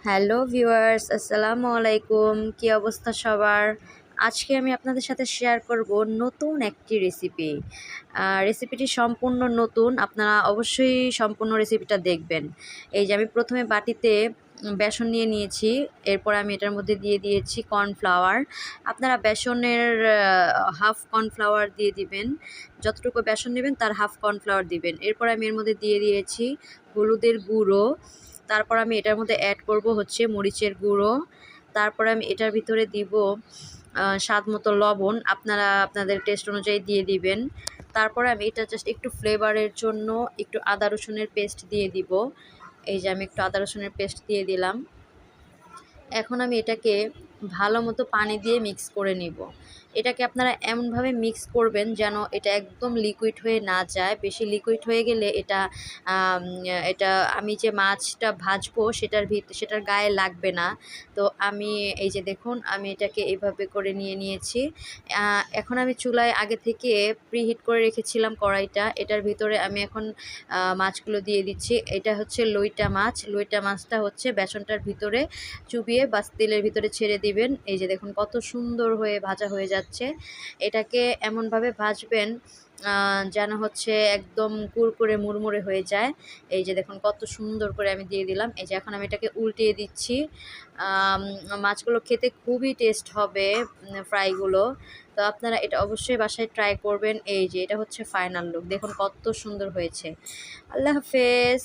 Hello viewers, আসসালামু আলাইকুম। কি অবস্থা সবার? আজকে আমি আপনাদের সাথে শেয়ার করব নতুন একটি রেসিপি। রেসিপিটি সম্পূর্ণ নতুন, আপনারা অবশ্যই সম্পূর্ণ রেসিপিটা দেখবেন। এই যে আমি প্রথমে বাটিতে বেসন নিয়ে নিয়েছি, এরপর আমি এটার মধ্যে দিয়ে দিয়েছি কর্নফ্লাওয়ার। আপনারা বেসনের হাফ কর্নফ্লাওয়ার দিয়ে দিবেন, যতটুকু বেসন নেবেন তার হাফ কর্নফ্লাওয়ার দিবেন। এরপর আমি এর মধ্যে দিয়ে দিয়েছি হলুদের গুঁড়ো, তারপর আমি এটার মধ্যে অ্যাড করব হচ্ছে মরিচের গুঁড়ো, তারপর আমি এটার ভিতরে দিব স্বাদ মতো লবণ, আপনারা আপনাদের টেস্ট অনুযায়ী দিয়ে দিবেন। তারপর আমি এটা জাস্ট একটু ফ্লেভারের জন্য একটু আদা রসুনের পেস্ট দিয়ে দিব। এই যে আমি একটু আদা রসুনের পেস্ট দিয়ে দিলাম। এখন আমি এটাকে ভালো মতো পানি দিয়ে মিক্স করে নিব। এটাকে আপনারা এমনভাবে মিক্স করবেন যেন এটা একদম লিকুইড হয়ে না যায়। বেশি লিকুইড হয়ে গেলে এটা আমি যে মাছটা ভাজবো সেটার গায়ে লাগবে না। তো আমি এই যে দেখুন, আমি এটাকে এইভাবে করে নিয়েছি। এখন আমি চুলায় আগে থেকে প্রিহিট করে রেখেছিলাম কড়াইটা, এটার ভিতরে আমি এখন মাছগুলো দিয়ে দিচ্ছি। এটা হচ্ছে লইটা মাছ। লইটা মাছটা হচ্ছে বেসনটার ভিতরে চুবিয়ে বাস তেলের ভিতরে ছেড়ে দিবেন। এই যে দেখুন কত সুন্দর হয়ে ভাজা হয়ে যাচ্ছে। এটাকে এমনভাবে ভাজবেন যেন হচ্ছে একদম কুরকুরে মুড়মুড়ে হয়ে যায়। এই যে দেখুন কত সুন্দর করে আমি দিয়ে দিলাম। এই যে এখন আমি এটাকে উল্টিয়ে দিচ্ছি। মাছগুলো খেতে খুবই টেস্ট হবে, ফ্রাইগুলো। তো আপনারা এটা অবশ্যই বাসায় ট্রাই করবেন। এই যে এটা হচ্ছে ফাইনাল লুক, দেখুন কত সুন্দর হয়েছে। আল্লাহ হাফেজ।